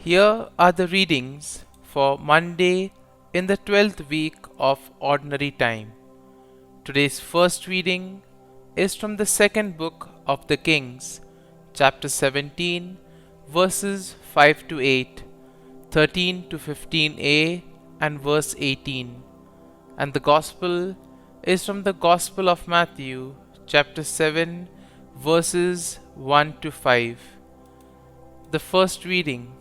Here are the readings for Monday in the 12th week of Ordinary Time. Today's first reading is from the second book of the Kings, chapter 17, verses 5 to 8, 13 to 15a, and verse 18. And the Gospel is from the Gospel of Matthew, chapter 7, verses 1 to 5. The first reading,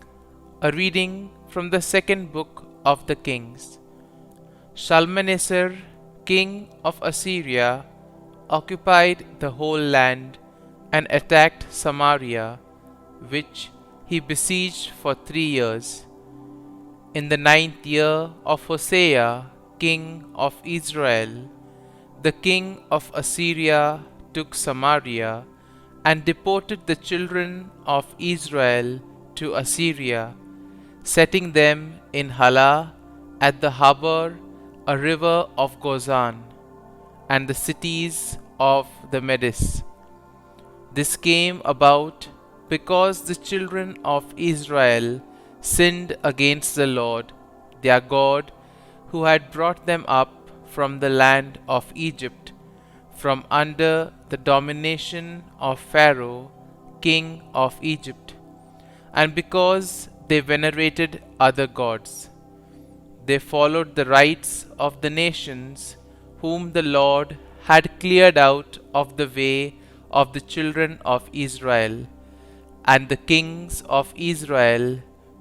a reading from the second book of the Kings. Shalmaneser, king of Assyria, occupied the whole land and attacked Samaria, which he besieged for 3 years. In the 9th year of Hosea, king of Israel, the king of Assyria took Samaria and deported the children of Israel to Assyria, setting them in Hala at the harbor, a river of Gozan, and the cities of the Medes. This came about because the children of Israel sinned against the Lord, their God, who had brought them up from the land of Egypt, from under the domination of Pharaoh, king of Egypt, and because they venerated other gods. They followed the rites of the nations whom the Lord had cleared out of the way of the children of Israel, and the kings of Israel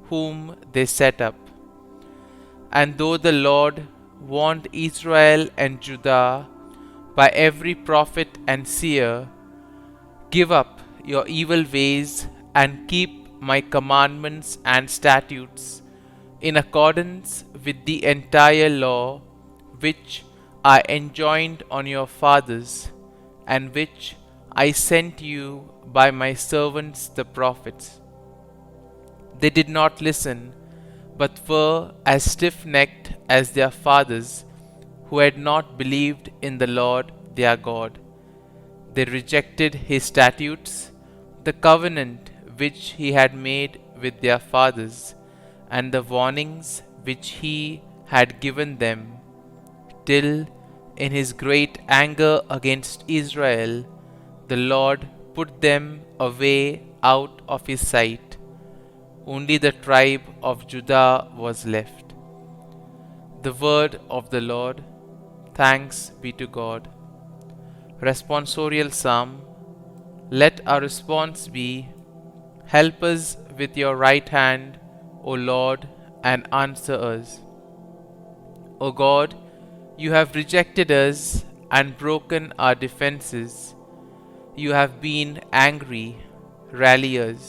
whom they set up. And though the Lord warned Israel and Judah by every prophet and seer, "Give up your evil ways and keep my commandments and statutes in accordance with the entire law which I enjoined on your fathers, and which I sent you by my servants the prophets." They did not listen, but were as stiff-necked as their fathers, who had not believed in the Lord their God. They rejected his statutes, the covenant which he had made with their fathers, and the warnings which he had given them, till, in his great anger against Israel, the Lord put them away out of his sight. Only the tribe of Judah was left. The word of the Lord. Thanks be to God. Responsorial Psalm. Let our response be, "Help us with your right hand, O Lord, and answer us." O God, you have rejected us and broken our defenses. You have been angry. Rally us.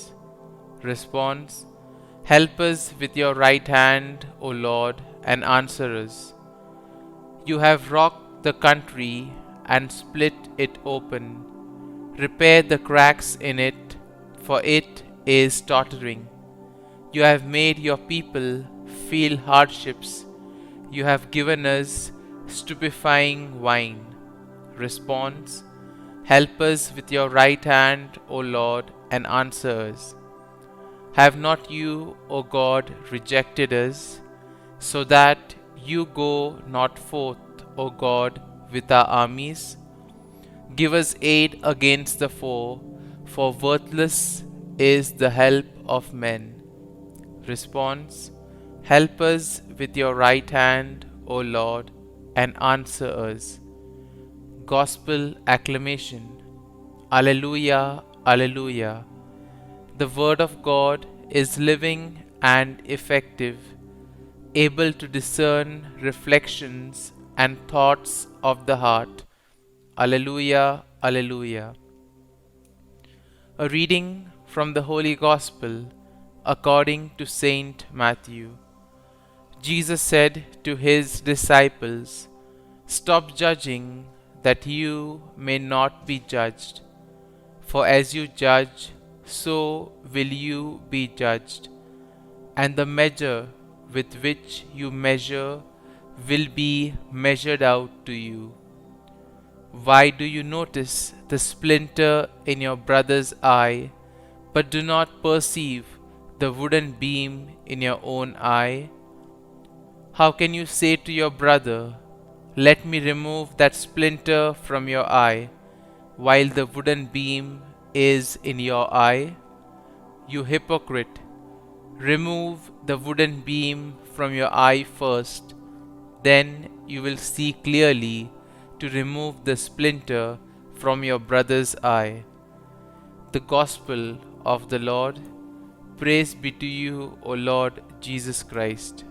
Response. Help us with your right hand, O Lord, and answer us. You have rocked the country and split it open. Repair the cracks in it, for it is tottering. You have made your people feel hardships. You have given us stupefying wine. Response. Help us with your right hand, O Lord, and answer us. Have not you, O God, rejected us, so that you go not forth, O God, with our armies? Give us aid against the foe, for worthless is the help of men. Response. Help us with your right hand, O Lord, and answer us. Gospel acclamation. Alleluia, Alleluia. The word of God is living and effective, able to discern reflections and thoughts of the heart. Alleluia, Alleluia. A reading from the Holy Gospel according to Saint Matthew. Jesus said to his disciples, "Stop judging, that you may not be judged. For as you judge, so will you be judged, and the measure with which you measure will be measured out to you. Why do you notice the splinter in your brother's eye, but do not perceive the wooden beam in your own eye? How can you say to your brother, "Let me remove that splinter from your eye," while the wooden beam is in your eye? You hypocrite! Remove the wooden beam from your eye first, then you will see clearly to remove the splinter from your brother's eye. The Gospel of the Lord. Praise be to you, O Lord Jesus Christ.